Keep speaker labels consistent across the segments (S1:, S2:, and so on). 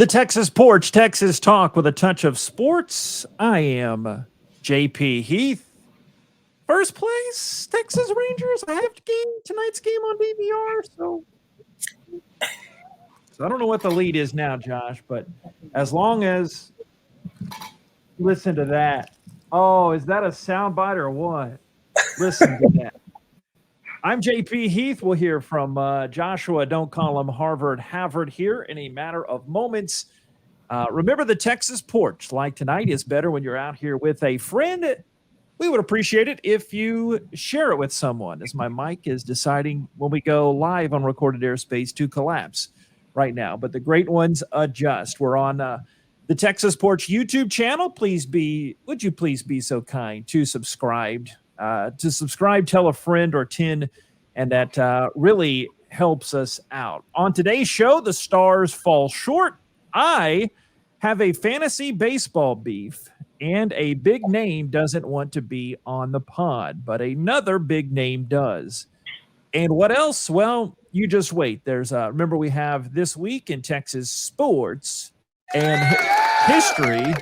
S1: The Texas Porch, Texas Talk with a touch of sports. I am JP Heath. First place, Texas Rangers. I have tonight's game on DVR, so I don't know what the lead is now, Josh, but as long as listen to that. Oh, is that a soundbite or what? Listen to that. I'm JP Heath. We'll hear from Joshua. Don't call him Harvard here in a matter of moments. Remember, the Texas Porch, like tonight, is better when you're out here with a friend. We would appreciate it if you share it with someone, as my mic is deciding when we go live on recorded airspace to collapse right now. But the great ones adjust. We're on the Texas Porch YouTube channel. Would you please be so kind to subscribe? Tell a friend or 10, and that really helps us out. On today's show, the stars fall short. I have a fantasy baseball beef, and a big name doesn't want to be on the pod, but another big name does. And what else? Well, you just wait. Remember, we have This Week in Texas Sports and History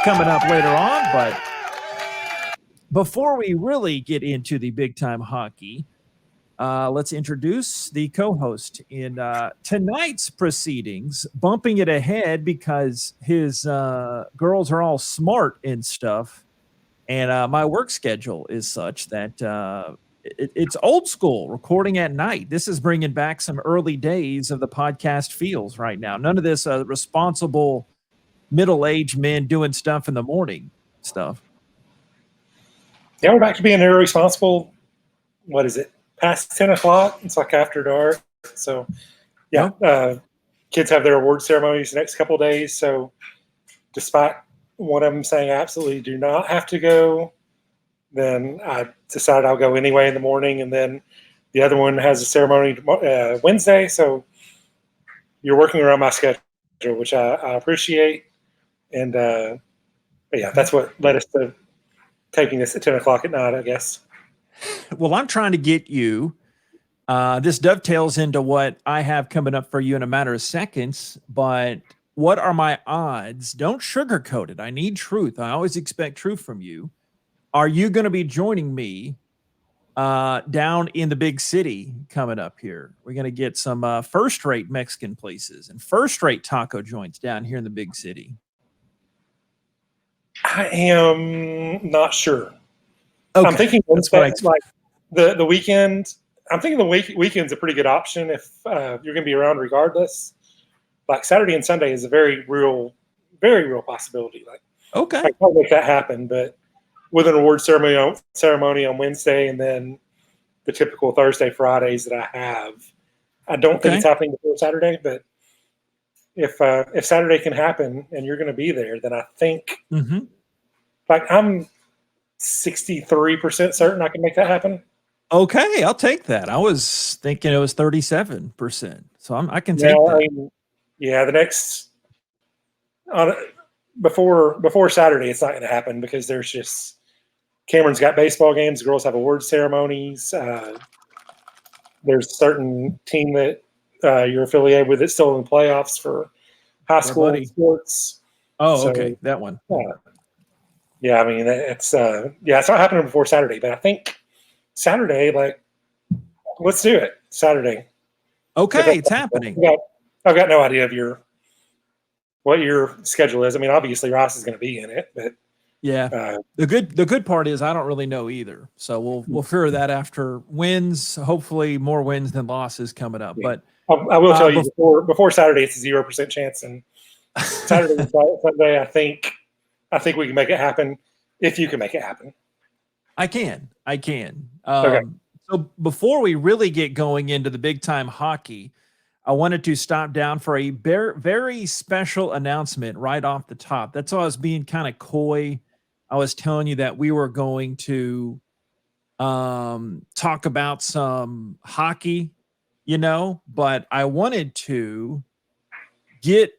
S1: coming up later on. But before we really get into the big-time hockey, let's introduce the co-host in tonight's proceedings, bumping it ahead because his girls are all smart and stuff. And my work schedule is such that it's old school recording at night. This is bringing back some early days of the podcast feels right now. None of this responsible middle-aged men doing stuff in the morning stuff.
S2: Yeah, we're back to being irresponsible. What is it? Past 10 o'clock. It's like after dark. So, yeah, kids have their award ceremonies the next couple of days. So, despite one of them saying absolutely do not have to go, then I decided I'll go anyway in the morning. And then the other one has a ceremony Wednesday. So, you're working around my schedule, which I appreciate. And, yeah, that's what led us to taking this at 10 o'clock at night, I guess.
S1: Well, I'm trying to get you. This dovetails into what I have coming up for you in a matter of seconds. But what are my odds? Don't sugarcoat it. I need truth. I always expect truth from you. Are you going to be joining me down in the big city coming up here? We're going to get some first-rate Mexican places and first-rate taco joints down here in the big city.
S2: I am not sure.
S1: Okay.
S2: I'm thinking like the weekend. I'm thinking the weekend's a pretty good option if you're going to be around regardless. Like Saturday and Sunday is a very real possibility. Like,
S1: okay,
S2: I can't make that happen. But with an award ceremony on Wednesday and then the typical Thursday, Fridays that I have, I don't think it's happening before Saturday. But if Saturday can happen and you're going to be there, then I think like I'm 63% certain I can make that happen.
S1: Okay, I'll take that. I was thinking it was 37%, so I can take that.
S2: I mean, yeah, the next before Saturday, it's not going to happen because there's just Cameron's got baseball games. The girls have award ceremonies. There's a certain team that you're affiliated with that's still in the playoffs for high school sports.
S1: Oh, so, okay, that one.
S2: Yeah, I mean, it's not happening before Saturday, but I think Saturday, like, let's do it Saturday.
S1: Okay, it's happening.
S2: I've got no idea of what your schedule is. I mean, obviously Ross is going to be in it, but
S1: yeah, the good part is I don't really know either. So we'll figure that after wins. Hopefully, more wins than losses coming up.
S2: Yeah.
S1: But
S2: I will tell you before Saturday, it's a 0% chance, and Saturday and Sunday, I think we can make it happen if you can make it happen.
S1: I can.
S2: Okay.
S1: So before we really get going into the big time hockey, I wanted to stop down for a very special announcement right off the top. That's why I was being kind of coy. I was telling you that we were going to talk about some hockey, but I wanted to get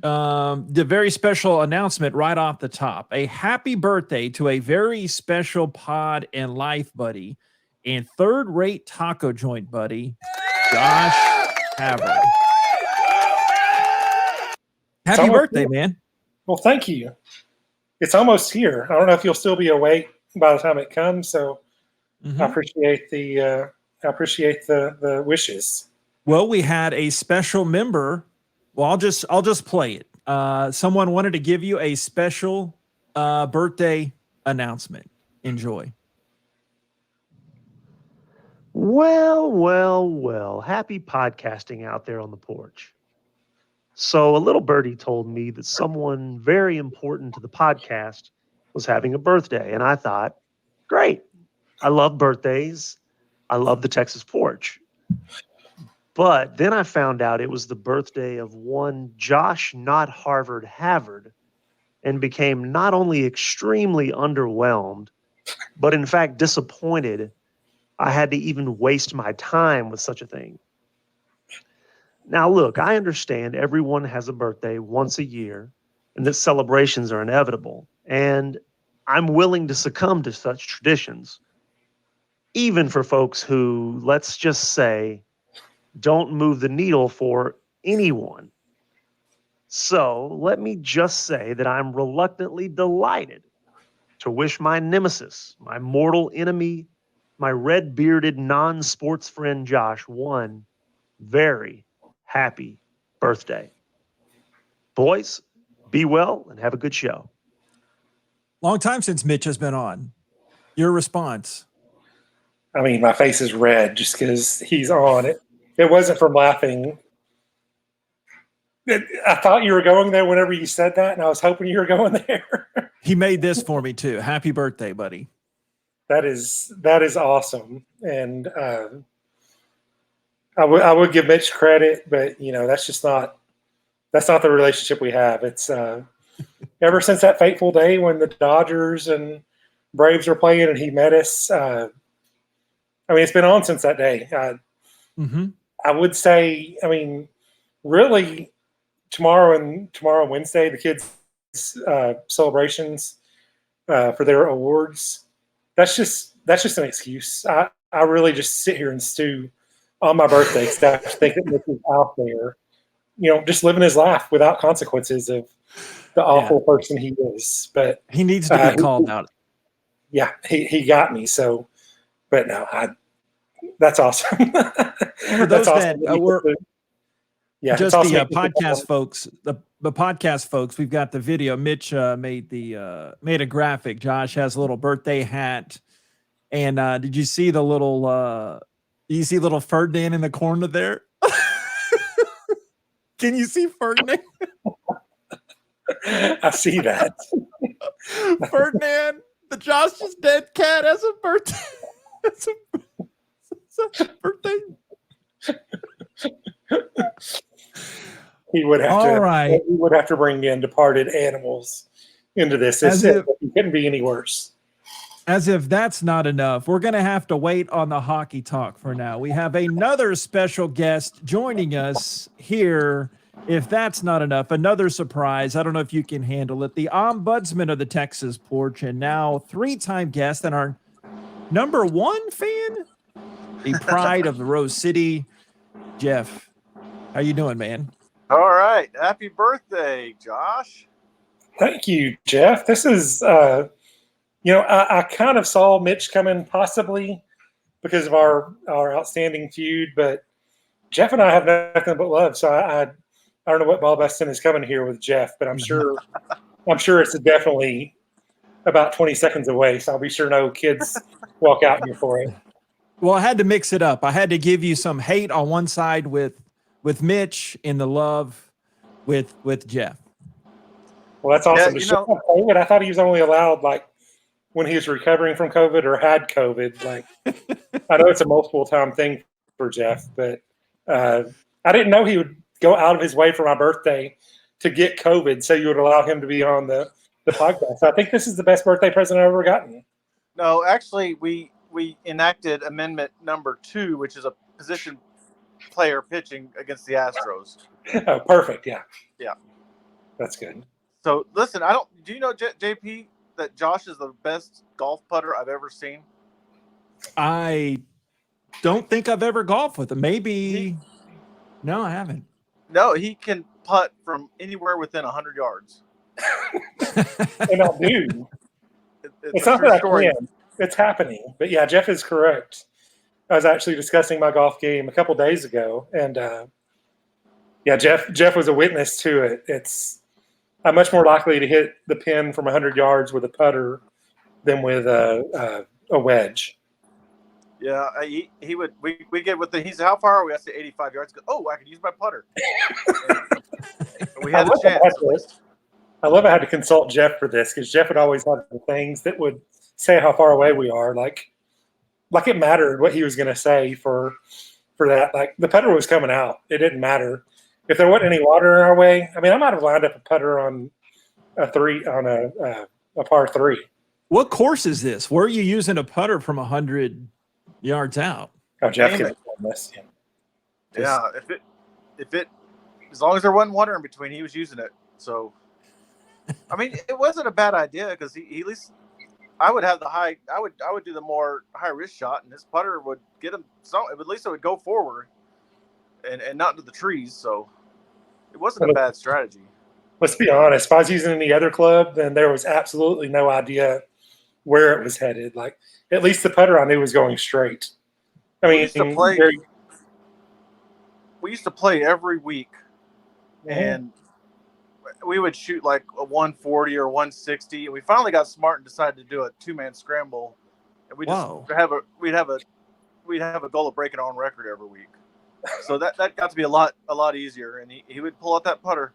S1: the very special announcement right off the top. A happy birthday to a very special pod and life buddy and third-rate taco joint buddy, Josh Havard. Happy birthday, man.
S2: Well, thank you. It's almost here. I don't know if you'll still be awake by the time it comes, so I appreciate the wishes.
S1: Well, we had a special member. Well, I'll just play it. Someone wanted to give you a special birthday announcement. Enjoy.
S3: Well. Happy podcasting out there on the porch. So, a little birdie told me that someone very important to the podcast was having a birthday. And I thought, great. I love birthdays. I love the Texas porch. But then I found out it was the birthday of one Josh Not Harvard Havard and became not only extremely underwhelmed, but in fact disappointed I had to even waste my time with such a thing. Now, look, I understand everyone has a birthday once a year and that celebrations are inevitable. And I'm willing to succumb to such traditions, even for folks who, let's just say, don't move the needle for anyone. So let me just say that I'm reluctantly delighted to wish my nemesis, my mortal enemy, my red bearded non sports friend Josh one very happy birthday. Boys, be well and have a good show.
S1: Long time since Mitch has been on. Your response?
S2: I mean, my face is red just because he's on it. It wasn't from laughing. I thought you were going there whenever you said that, and I was hoping you were going there.
S1: He made this for me too. Happy birthday, buddy.
S2: That is awesome, and I would give Mitch credit, but that's not the relationship we have. It's ever since that fateful day when the Dodgers and Braves were playing and he met us. I mean, it's been on since that day. I would say, really, tomorrow and Wednesday, the kids' celebrations for their awards. That's just an excuse. I really just sit here and stew on my birthday because I think that Nick is out there, just living his life without consequences of the awful person he is. But
S1: he needs to be called out.
S2: Yeah, he got me. So, but no, that's awesome.
S1: For those that were just the podcast folks, the podcast folks, we've got the video. Mitch made a graphic. Josh has a little birthday hat, and did you see the little? You see little Ferdinand in the corner there? Can you see Ferdinand?
S2: I see that.
S1: Ferdinand, the Josh's dead cat, has a birthday. It's a birthday.
S2: He would have to bring in departed animals into this. It couldn't be any worse.
S1: As if that's not enough, we're going to have to wait on the hockey talk for now. We have another special guest joining us here. If that's not enough, another surprise. I don't know if you can handle it. The ombudsman of the Texas porch and now 3-time guest and our number 1 fan, the pride of the Rose City, Jeff. How you doing, man?
S4: All right. Happy birthday, Josh.
S2: Thank you, Jeff. This is, I kind of saw Mitch coming possibly because of our outstanding feud, but Jeff and I have nothing but love. So I don't know what Bob Eston is coming here with Jeff, but I'm sure it's definitely about 20 seconds away. So I'll be sure no kids walk out here for it.
S1: Well, I had to mix it up. I had to give you some hate on one side with Mitch and the love with Jeff.
S2: Well, that's awesome. Yeah, I thought he was only allowed when he was recovering from COVID or had COVID. I know it's a multiple time thing for Jeff, but I didn't know he would go out of his way for my birthday to get COVID, so you would allow him to be on the podcast. So I think this is the best birthday present I've ever gotten.
S4: No, actually, we enacted amendment number 2, which is a position player pitching against the Astros.
S2: Oh, perfect. Yeah. That's good.
S4: So listen, do you know, JP, that Josh is the best golf putter I've ever seen?
S1: I don't think I've ever golfed with him. Maybe. No, I haven't.
S4: No, he can putt from anywhere within 100 yards.
S2: And I do. It's
S4: a
S2: not
S4: true
S2: that I
S4: story.
S2: can. It's happening. But yeah, Jeff is correct. I was actually discussing my golf game a couple days ago, and yeah, Jeff was a witness to it. I'm much more likely to hit the pin from 100 yards with a putter than with a wedge.
S4: Yeah, he would. We get with the. He said, "How far are we?" I said, 85 yards. He goes, "Oh, I could use my putter." And we had a chance. At least.
S2: I love I had to consult Jeff for this because Jeff would always have the things that would say how far away we are. Like it mattered what he was going to say for that. Like the putter was coming out. It didn't matter if there wasn't any water in our way. I mean, I might have lined up a putter on a par 3.
S1: What course is this? Where are you using a putter from 100 yards out?
S2: Oh, Jeff can this.
S4: Yeah, if it, as long as there wasn't water in between, he was using it. So, I mean, it wasn't a bad idea because he at least I would have the high. I would do the more high risk shot, and his putter would get him. So at least it would go forward, and not into the trees. So it wasn't a bad strategy.
S2: Let's be honest. If I was using any other club, then there was absolutely no idea where it was headed. Like at least the putter I knew was going straight. I mean,
S4: we used to play every week, and we would shoot like a 140 or 160. And we finally got smart and decided to do a 2-man scramble. And we just we'd have a goal of breaking our own record every week. So that got to be a lot easier. And he would pull out that putter.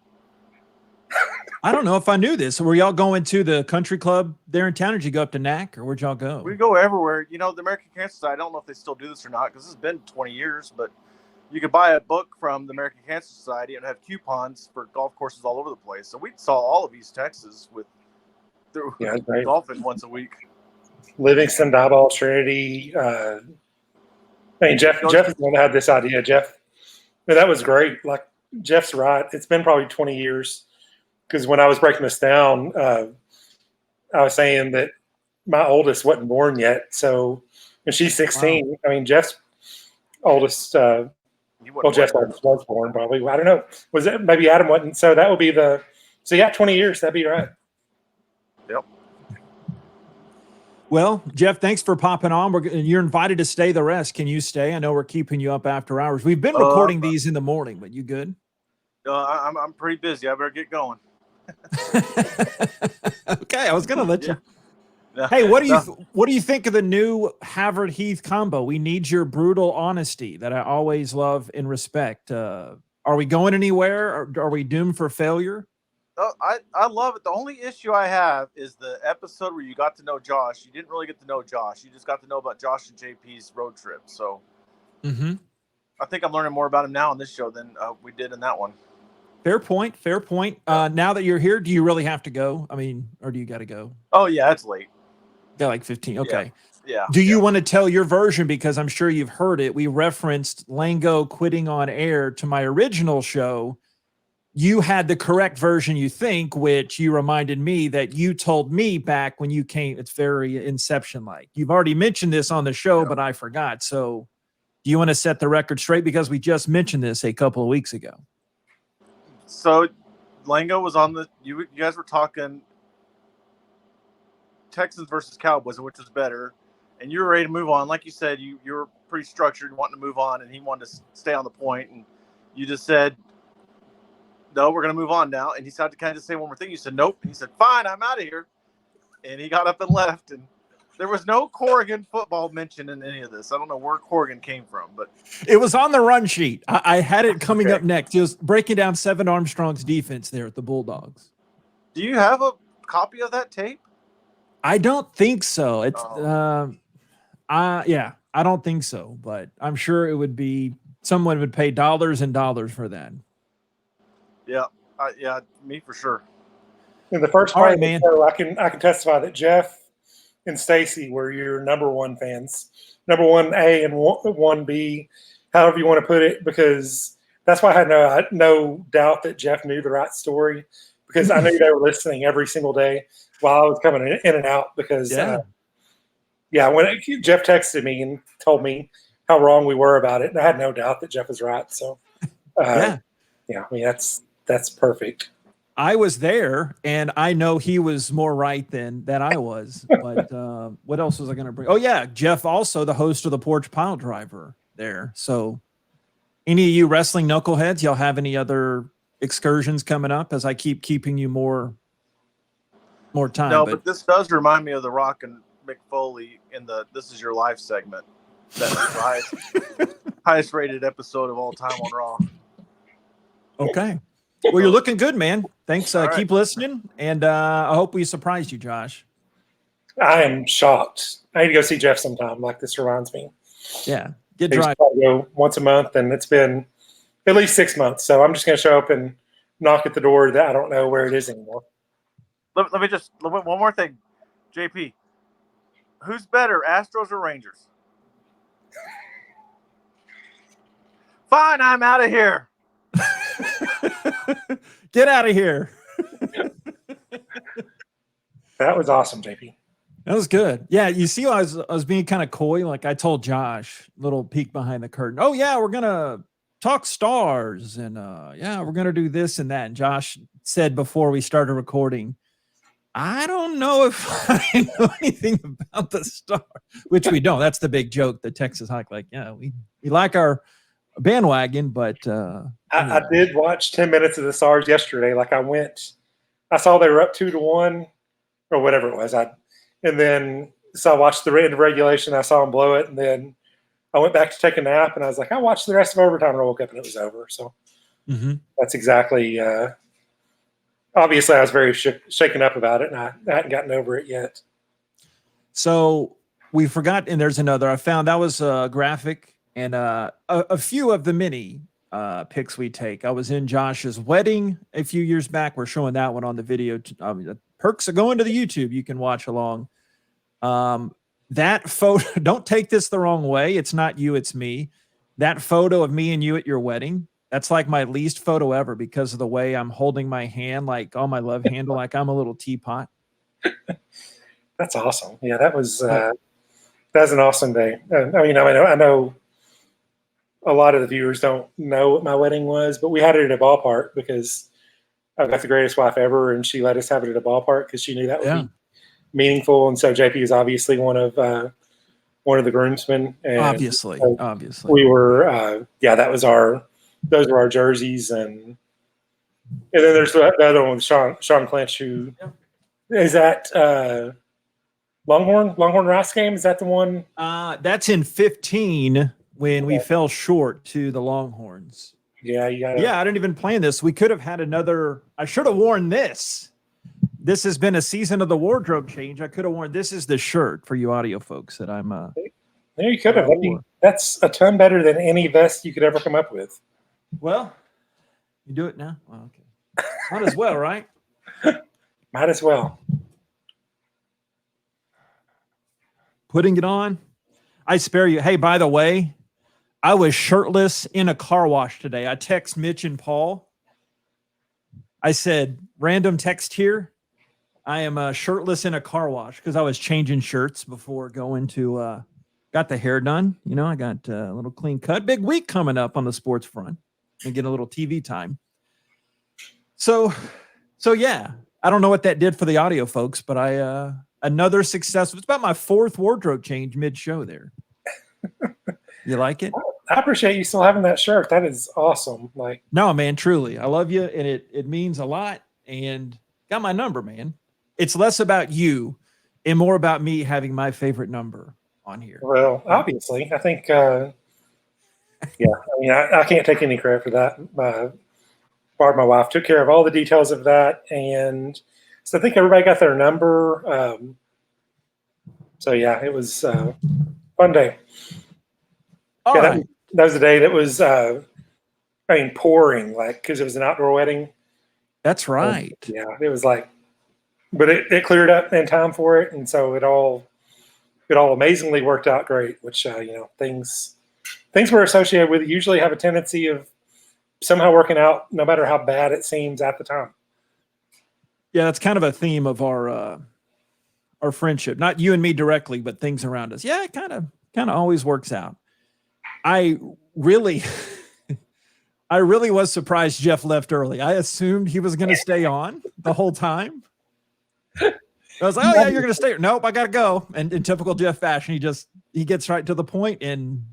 S1: I don't know if I knew this. Were y'all going to the country club there in town? Or did you go up to NAC, or where'd y'all go?
S4: We go everywhere. You know, the American Cancer Society, I don't know if they still do this or not because this has been 20 years, but you could buy a book from the American Cancer Society and have coupons for golf courses all over the place. So we saw all of East Texas through golfing once a week.
S2: Livingston, Diboll, Trinity. I mean, Jeff is the one that had this idea. Jeff, that was great. Like Jeff's right. It's been probably 20 years because when I was breaking this down, I was saying that my oldest wasn't born yet. So when she's 16, wow. I mean, Jeff's oldest. Jeff's oldest was born probably. I don't know. Was it maybe Adam wasn't? So that would be 20 years. That'd be right.
S4: Yep.
S1: Well, Jeff, thanks for popping on. You're invited to stay the rest. Can you stay? I know we're keeping you up after hours. We've been recording these in the morning, but you good?
S4: I'm pretty busy. I better get going.
S1: Okay, I was going to let you. Hey, what do you think of the new Havard Heath combo? We need your brutal honesty that I always love and respect. Are we going anywhere? Or are we doomed for failure?
S4: Oh, I love it. The only issue I have is the episode where you got to know Josh. You didn't really get to know Josh. You just got to know about Josh and JP's road trip. So I think I'm learning more about him now on this show than we did in that one.
S1: Fair point. Now that you're here, do you really have to go? I mean, or do you got to go?
S4: Oh, yeah, it's late.
S1: Yeah, like 15. Okay.
S4: Yeah.
S1: Do you want to tell your version? Because I'm sure you've heard it. We referenced Lango quitting on air to my original show. You had the correct version, you think, which you reminded me that you told me back when you came. It's very Inception-like. You've already mentioned this on the show, but I forgot. So do you want to set the record straight? Because we just mentioned this a couple of weeks ago.
S4: So Lango was on you guys were talking Texans versus Cowboys, which was better. And you were ready to move on. Like you said, you were pretty structured, wanting to move on, and he wanted to stay on the point. And you just said, no, we're going to move on now. And he started to kind of say one more thing. You said, nope. And he said, fine, I'm out of here. And he got up and left. And there was no Corrigan football mentioned in any of this. I don't know where Corrigan came from, but
S1: it was on the run sheet. I had it coming up next. It was breaking down Seven Armstrong's defense there at the Bulldogs.
S4: Do you have a copy of that tape?
S1: I don't think so. It's I don't think so, but I'm sure it would be someone would pay dollars and dollars for that.
S2: Yeah,
S4: me for sure.
S2: In the first part of the show, I can testify that Jeff and Stacy were your number one fans, number 1A and 1B, however you want to put it, because that's why I had no doubt that Jeff knew the right story, because I knew they were listening every single day while I was coming in and out. Because when Jeff texted me and told me how wrong we were about it, and I had no doubt that Jeff was right. So I mean that's that's perfect.
S1: I was there, and I know he was more right than I was. But what else was I going to bring? Oh yeah, Jeff, also the host of the Porch Pile Driver there. So, any of you wrestling knuckleheads, y'all have any other excursions coming up? As I keep keeping you more time.
S4: No, but this does remind me of The Rock and Mick Foley in the "This Is Your Life" segment. That was the highest rated episode of all time on Raw.
S1: Okay. Well, you're looking good, man. Thanks.
S4: All right.
S1: Keep listening, and I hope we surprised you, Josh.
S2: I am shocked. I need to go see Jeff sometime. Like, this reminds me.
S1: Yeah, get
S2: I used
S1: dry.
S2: to go once a month, and it's been at least 6 months. So I'm just going to show up and knock at the door that I don't know where it is anymore.
S4: Let me just one more thing, JP. Who's better, Astros or Rangers? Fine, I'm out of here.
S1: Get out of here.
S2: That was awesome, JP.
S1: That was good. Yeah, you see, I was being kind of coy. Like I told Josh, little peek behind the curtain. Oh yeah, we're gonna talk stars, and yeah, we're gonna do this and that. And Josh said before we started recording, I don't know if I know anything about the star, which we don't. That's the big joke. The Texas Hike, like, yeah, we like our bandwagon, but
S2: I did watch 10 minutes of the Stars yesterday. Like, I saw they were up 2-1 or whatever it was. And then so I watched the end of regulation. I saw them blow it, and then I went back to take a nap, and I was like, I watched the rest of overtime, and I woke up and it was over. So that's exactly. Obviously, I was very shaken up about it, and I hadn't gotten over it yet.
S1: So we forgot, and there's another. I found that was a graphic and a few of the many pics we take. I was in Josh's wedding a few years back. We're showing that one on the video. The perks of going to the YouTube. You can watch along. That photo, don't take this the wrong way. It's not you, it's me. That photo of me and you at your wedding, that's like my least photo ever because of the way I'm holding my hand, like on my love handle, like I'm a little teapot.
S2: That's awesome. Yeah, that was an awesome day. I know a lot of the viewers don't know what my wedding was, but we had it at a ballpark because I've got the greatest wife ever, and she let us have it at a ballpark because she knew that would be meaningful. And so JP is obviously one of the groomsmen. And
S1: obviously.
S2: We were, those were our jerseys. And then there's the other one with Sean Clinch, who is that Longhorn Rice game. Is that the one?
S1: That's in 15 when we fell short to the Longhorns.
S2: Yeah, I
S1: didn't even plan this. We could have had another. I should have worn this. This has been a season of the wardrobe change. I could have worn. This is the shirt for you audio folks that I'm.
S2: There you could have. That's a ton better than any vest you could ever come up with.
S1: Well, you do it now. Oh, okay. Might as well, right?
S2: Might as well.
S1: Putting it on. I spare you. Hey, by the way, I was shirtless in a car wash today. I text Mitch and Paul. I said, random text here. I am shirtless in a car wash because I was changing shirts before going to got the hair done. You know, I got a little clean cut. Big week coming up on the sports front and get a little TV time. So yeah, I don't know what that did for the audio folks, but I another success. It's about my fourth wardrobe change mid-show there. You like it?
S2: I appreciate you still having that shirt. That is awesome. Like,
S1: no, man, truly. I love you, and it means a lot. And got my number, man. It's less about you and more about me having my favorite number on here.
S2: Well, obviously, I think, I can't take any credit for that. Barb, my wife, took care of all the details of that, and so I think everybody got their number. So yeah, it was a fun day.
S1: All right.
S2: That was the day that was, pouring, like, because it was an outdoor wedding.
S1: That's right.
S2: It was like, but it cleared up in time for it, and so it all amazingly worked out great. Which things we're associated with usually have a tendency of somehow working out, no matter how bad it seems at the time.
S1: Yeah, that's kind of a theme of our friendship. Not you and me directly, but things around us. Yeah, it kind of always works out. I really, I really was surprised Jeff left early. I assumed he was going to stay on the whole time. I was like, oh, yeah, you're going to stay. Nope, I got to go. And in typical Jeff fashion, he gets right to the point and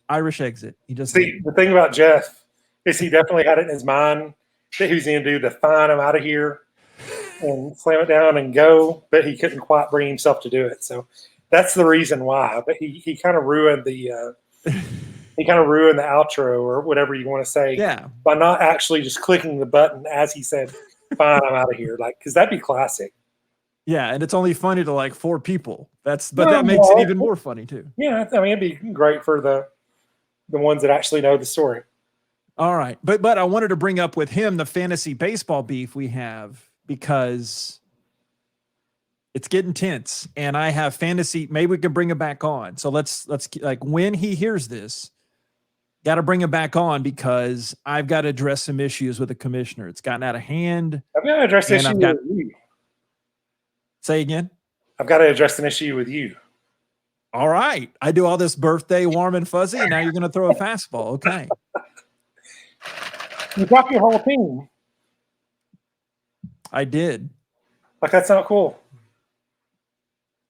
S1: Irish exit. He just
S2: See, the thing about Jeff is he definitely had it in his mind that he was going to do the fine, I'm out of here and slam it down and go, but he couldn't quite bring himself to do it. So that's the reason why. But he kind of ruined the outro or whatever you want to say by not actually just clicking the button as he said, fine, I'm out of here. Like, because that'd be classic.
S1: Yeah, and it's only funny to like 4 people. That makes it even more funny too.
S2: Yeah, I mean, it'd be great for the ones that actually know the story.
S1: All right. But I wanted to bring up with him the fantasy baseball beef we have because it's getting tense and I have fantasy. Maybe we can bring it back on. So let's like when he hears this, got to bring him back on because I've got to address some issues with the commissioner. It's gotten out of hand.
S2: I've got to address issues with you.
S1: Say again.
S2: I've got to address an issue with you.
S1: All right. I do all this birthday warm and fuzzy, and now you're going to throw a fastball. Okay.
S2: You dropped your whole team.
S1: I did.
S2: Like, that's not cool.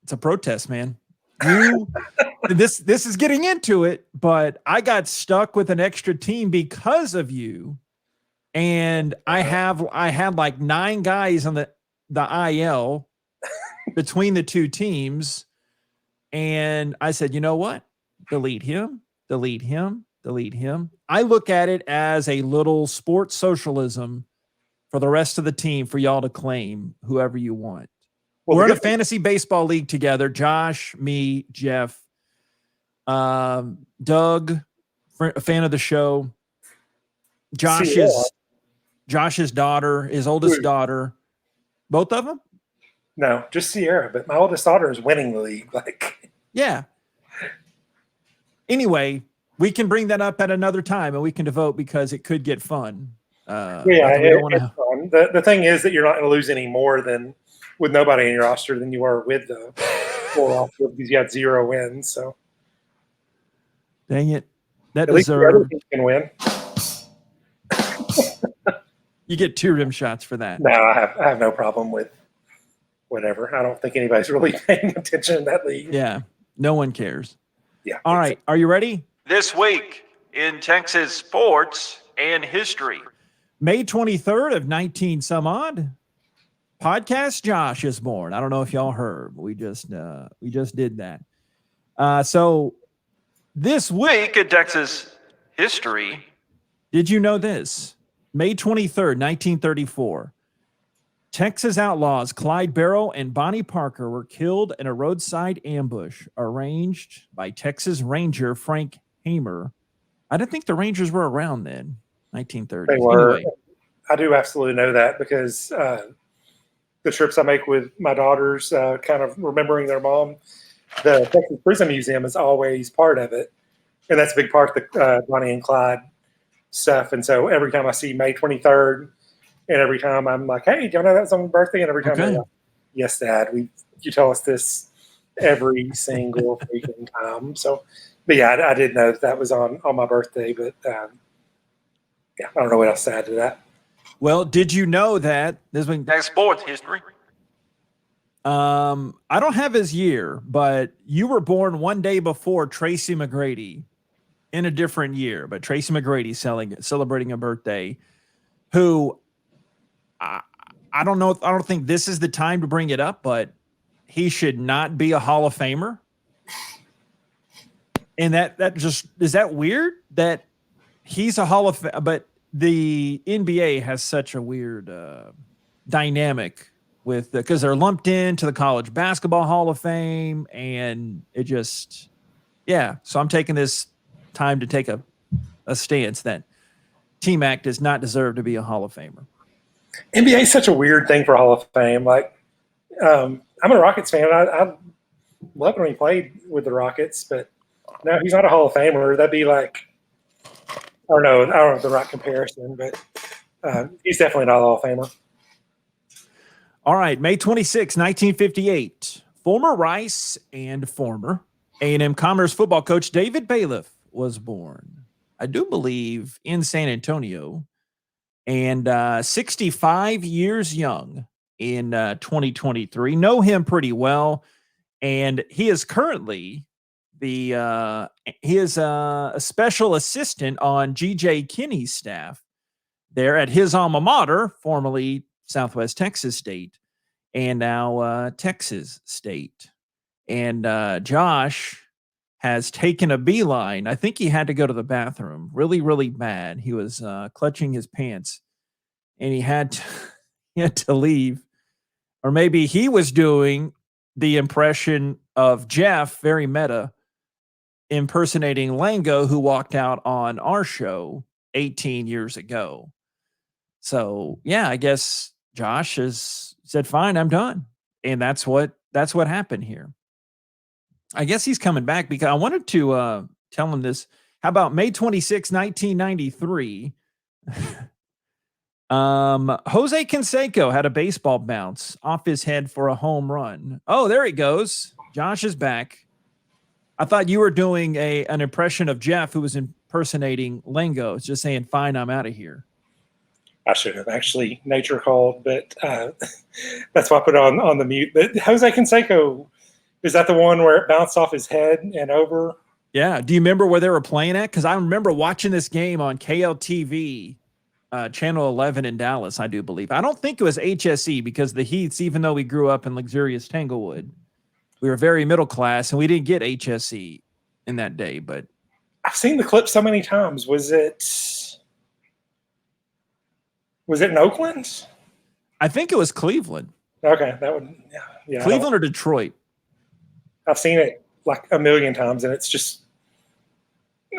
S1: It's a protest, man. This is getting into it, but I got stuck with an extra team because of you. And I had like 9 guys on the IL between the 2 teams. And I said, you know what? Delete him. I look at it as a little sports socialism for the rest of the team for y'all to claim whoever you want. Well, we're in a fantasy baseball league together. Josh, me, Jeff, Doug, a fan of the show. Josh's daughter, his oldest daughter. Both of them?
S2: No, just Sierra. But my oldest daughter is winning the league. Like,
S1: yeah. Anyway, we can bring that up at another time and we can devote because it could get fun.
S2: It's fun. The thing is that you're not going to lose any more than with nobody in your roster than you are with the full roster because you had 0 wins. So,
S1: dang it, that
S2: at least the other team can win.
S1: You get 2 rim shots for that.
S2: No, I have no problem with whatever. I don't think anybody's really paying attention in that league.
S1: Yeah, no one cares.
S2: Yeah.
S1: All right, are you ready?
S5: This week in Texas sports and history.
S1: May 23rd of 19 some odd. Podcast Josh is born. I don't know if y'all heard, but we just did that. So this
S5: week in Texas history.
S1: Did you know this? May 23rd, 1934. Texas outlaws Clyde Barrow and Bonnie Parker were killed in a roadside ambush arranged by Texas Ranger Frank Hamer. I didn't think the Rangers were around then, 1930.
S2: They were. Anyway. I do absolutely know that because the trips I make with my daughters, kind of remembering their mom, the Texas Prison Museum is always part of it. And that's a big part of the Bonnie and Clyde stuff. And so every time I see May 23rd, and every time I'm like, hey, do you know that's on my birthday? And every time I'm like, yes, Dad, you tell us this every single freaking time. So, but yeah, I did know that was on my birthday, but yeah, I don't know what else to add to that.
S1: Well, did you know that this was
S5: Texas sports history?
S1: I don't have his year, but you were born one day before Tracy McGrady in a different year, but Tracy McGrady celebrating a birthday who I don't know. I don't think this is the time to bring it up, but he should not be a Hall of Famer. And that just, is that weird that he's a Hall of Fame, but the NBA has such a weird dynamic with because they're lumped into the College Basketball Hall of Fame, and it just, yeah. So I'm taking this time to take a stance that T-Mac does not deserve to be a Hall of Famer.
S2: NBA is such a weird thing for Hall of Fame. Like, I'm a Rockets fan. I loved when he played with the Rockets, but no, he's not a Hall of Famer. That'd be like, I don't know the right comparison, but he's definitely not a Hall of Famer.
S1: All right, May 26, 1958. Former Rice and former A&M Commerce football coach David Bailiff was born. I do believe, in San Antonio, and 65 years young in 2023. Know him pretty well, and he is currently he is a special assistant on GJ Kinney's staff there at his alma mater, formerly Southwest Texas State, and now Texas State. And Josh has taken a beeline. I think he had to go to the bathroom really, really bad. He was clutching his pants, and he had to, he had to leave. Or maybe he was doing the impression of Jeff, very meta, impersonating Lango, who walked out on our show 18 years ago. So yeah, I guess Josh has said, "Fine, I'm done," and that's what happened here. I guess he's coming back because I wanted to tell him this. How about May 26, 1993? Jose Canseco had a baseball bounce off his head for a home run. Oh, there he goes. Josh is back. I thought you were doing an impression of Jeff, who was impersonating Lango. It's just saying, "Fine, I'm out of here."
S2: I should have actually nature called, but that's why I put it on the mute. But Jose Canseco, is that the one where it bounced off his head and over?
S1: Yeah. Do you remember where they were playing at? Because I remember watching this game on KLTV, Channel 11 in Dallas, I do believe. I don't think it was HSE because the Heats, even though we grew up in luxurious Tanglewood, we were very middle class and we didn't get HSE in that day. But
S2: I've seen the clip so many times. Was it in Oakland?
S1: I think it was Cleveland.
S2: Okay, that would yeah.
S1: Cleveland or Detroit.
S2: I've seen it like a million times, and it's just,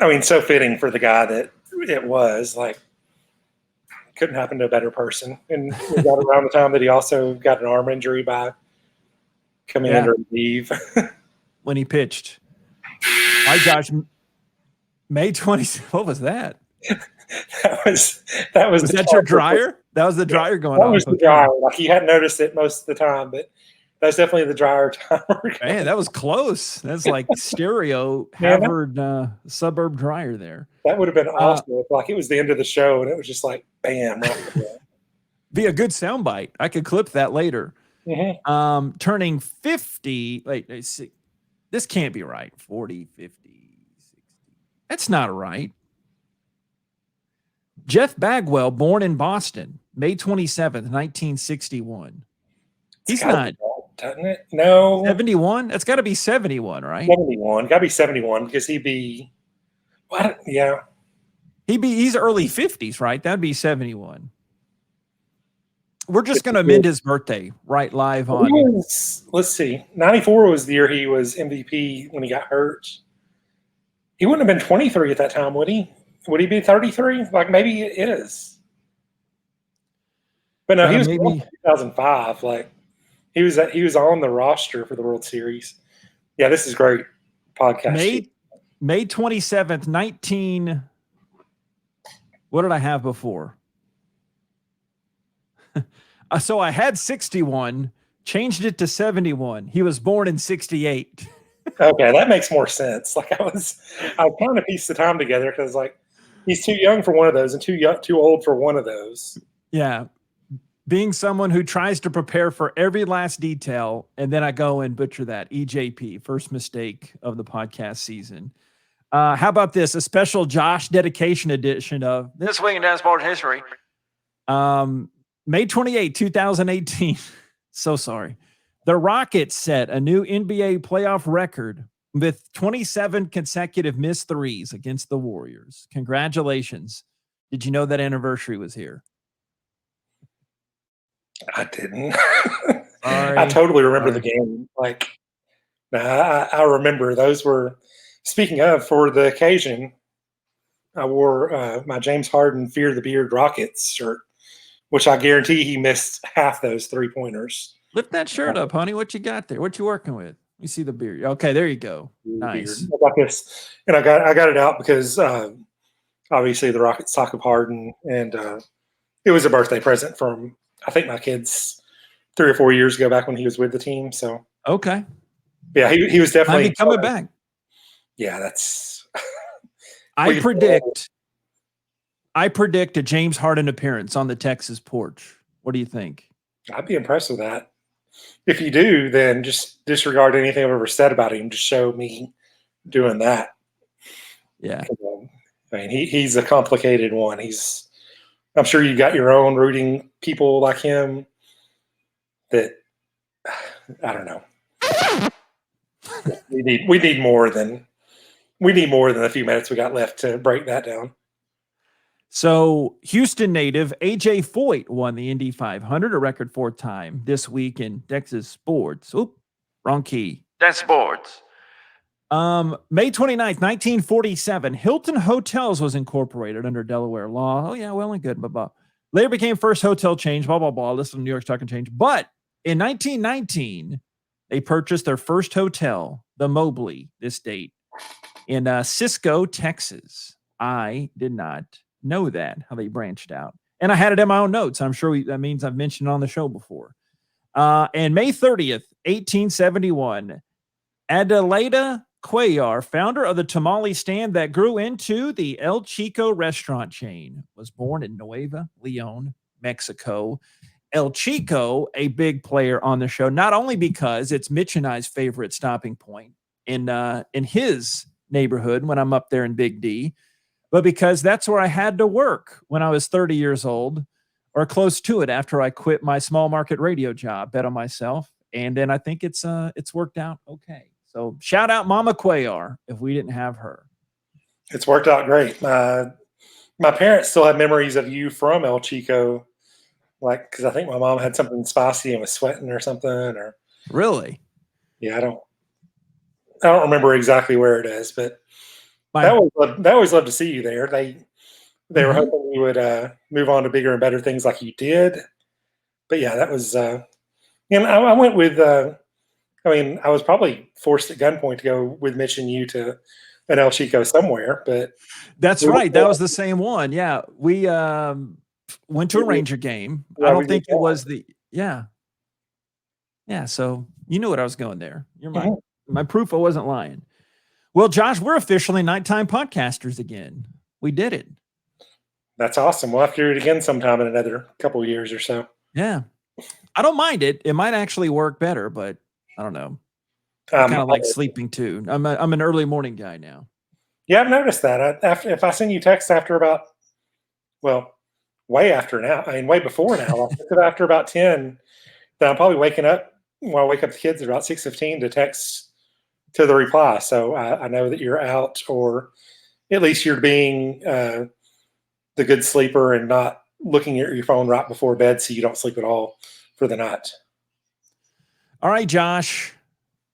S2: I mean, so fitting for the guy that it was. Like, couldn't happen to a better person. And we got around the time that he also got an arm injury by coming in to relieve
S1: when he pitched. Hi, Josh. May 20th. What was that?
S2: that was
S1: that your dryer? That was the dryer going on.
S2: That was the dryer. Like, you hadn't noticed it most of the time, but that's definitely the dryer timer.
S1: Man, that was close. That's like stereo Harvard suburb dryer there.
S2: That would have been awesome if like it was the end of the show and it was just like bam.
S1: Be a good soundbite. I could clip that later.
S2: Mm-hmm.
S1: Turning 50. Wait, this can't be right. 40, 50, 60. That's not right. Jeff Bagwell, born in Boston, May 27th, 1961. He's not.
S2: Doesn't it? No.
S1: 71? That's got to be 71, right?
S2: 71. Got to be 71 because he'd be. What? Yeah.
S1: He's early 50s, right? That'd be 71. We're just going to amend his birthday right live on.
S2: Let's see. 94 was the year he was MVP when he got hurt. He wouldn't have been 23 at that time, would he? Would he be 33? Like, maybe it is. But no, he was maybe 2005. Like, he was on the roster for the World Series. Yeah, this is great podcast.
S1: May 27th, 19. What did I have before? So I had 61, changed it to 71. He was born in 68.
S2: Okay, that makes more sense. Like I was trying to piece the time together because like he's too young for one of those and too old for one of those.
S1: Yeah. Being someone who tries to prepare for every last detail, and then I go and butcher that. EJP, first mistake of the podcast season. How about this? A special Josh dedication edition of
S5: This Week in Down Sports History.
S1: May 28, 2018. So sorry. The Rockets set a new NBA playoff record with 27 consecutive missed threes against the Warriors. Congratulations. Did you know that anniversary was here?
S2: I didn't. I totally remember the game. Like, I remember those were. Speaking of, for the occasion, I wore my James Harden "Fear the Beard" Rockets shirt, which I guarantee he missed half those 3-pointers.
S1: Lift that shirt up, honey. What you got there? What you working with? You see the beard. Okay, there you go. Nice.
S2: I got this, and I got it out because obviously the Rockets talk of Harden, and it was a birthday present from I think my kids 3 or 4 years ago, back when he was with the team. So
S1: okay,
S2: yeah, he was definitely
S1: coming back.
S2: Yeah, that's.
S1: I predict a James Harden appearance on the Texas porch. What do you think?
S2: I'd be impressed with that. If you do, then just disregard anything I've ever said about him. Just show me doing that.
S1: Yeah.
S2: I mean, he's a complicated one. I'm sure you've got your own rooting people like him that I don't know. We need more than a few minutes we got left to break that down.
S1: So Houston native AJ Foyt won the Indy 500, a record 4th time this week in Texas sports. Oop, wrong key.
S5: That's sports.
S1: May 29th, 1947, Hilton Hotels was incorporated under Delaware law. Oh, yeah, well and good, blah, blah. Later became first hotel chain, blah, blah, blah. Listen to New York Stock and Change. But in 1919, they purchased their first hotel, the Mobley, this date, in Cisco, Texas. I did not know that, how they branched out. And I had it in my own notes. I'm sure that means I've mentioned it on the show before. And May 30th, 1871, Adelaida Cuellar, founder of the tamale stand that grew into the El Chico restaurant chain, was born in Nueva Leon, Mexico. El Chico, a big player on the show, not only because it's Mitch and I's favorite stopping point in his neighborhood when I'm up there in Big D, but because that's where I had to work when I was 30 years old or close to it after I quit my small market radio job, bet on myself. And then I think it's worked out okay. So shout out Mama Cuellar if we didn't have her.
S2: It's worked out great. My parents still have memories of you from El Chico, like because I think my mom had something spicy and was sweating or something. Or
S1: Really?
S2: Yeah, I don't remember exactly where it is, but they always love to see you there. They were hoping you would move on to bigger and better things like you did. But yeah, that was. I went with. I was probably forced at gunpoint to go with Mitch and you to an El Chico somewhere, but
S1: that's right. That was the same one. Yeah, we went to a Ranger game.
S2: Yeah,
S1: I don't think it was yeah. So you knew what I was going there. You're my proof I wasn't lying. Well, Josh, we're officially nighttime podcasters again. We did it.
S2: That's awesome. We'll have to do it again sometime in another couple of years or so.
S1: Yeah, I don't mind it. It might actually work better, but I don't know. I kind of like sleeping too. I'm an early morning guy now.
S2: Yeah, I've noticed that. If I send you text after about, way after now. I mean, way before now. After about 10, then I'm probably waking up. When I wake up the kids at about 6:15 to text to the reply. So I know that you're out, or at least you're being the good sleeper and not looking at your phone right before bed so you don't sleep at all for the night.
S1: All right, Josh,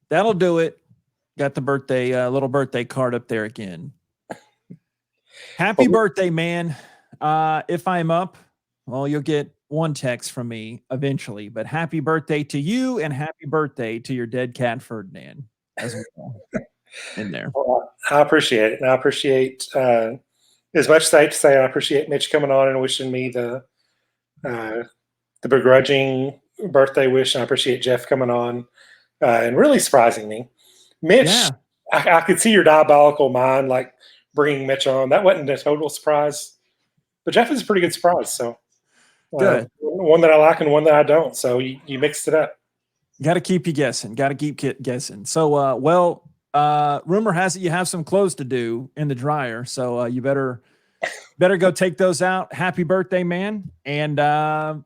S1: that'll do it. Got the little birthday card up there again. Happy birthday, man. If I'm up, well, you'll get one text from me eventually, but happy birthday to you and happy birthday to your dead cat, Ferdinand, as well in there.
S2: Well, I appreciate it. And I appreciate, as much as I hate to say, I appreciate Mitch coming on and wishing me the begrudging birthday wish. And I appreciate Jeff coming on and really surprising me. Mitch, yeah. I could see your diabolical mind, like bringing Mitch on. That wasn't a total surprise, but Jeff is a pretty good surprise. So
S1: good.
S2: One that I like and one that I don't. So you mixed it up.
S1: Got to keep you guessing. Got to keep guessing. So, rumor has it you have some clothes to do in the dryer. So you better go take those out. Happy birthday, man. And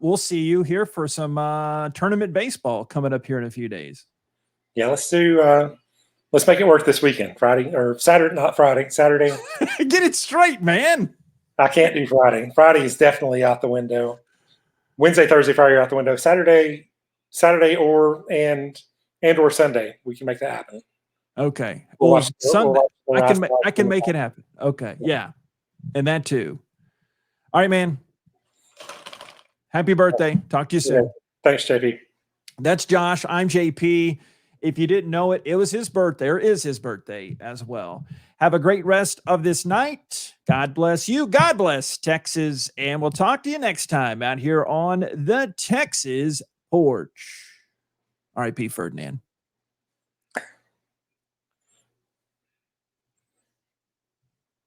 S1: we'll see you here for some tournament baseball coming up here in a few days.
S2: Yeah, let's make it work this weekend. Friday or Saturday, not Friday, Saturday.
S1: Get it straight, man.
S2: I can't do Friday. Friday is definitely out the window. Wednesday, Thursday, Friday are out the window. Saturday or Sunday, we can make that happen.
S1: Okay. Well, Sunday, I can make it happen. Okay. Yeah. And that too. All right, man. Happy birthday. Talk to you soon.
S2: Yeah. Thanks, JP.
S1: That's Josh. I'm JP. If you didn't know it, it was his birthday, or is his birthday as well. Have a great rest of this night. God bless you. God bless Texas. And we'll talk to you next time out here on the Texas Porch. R.I.P. Ferdinand.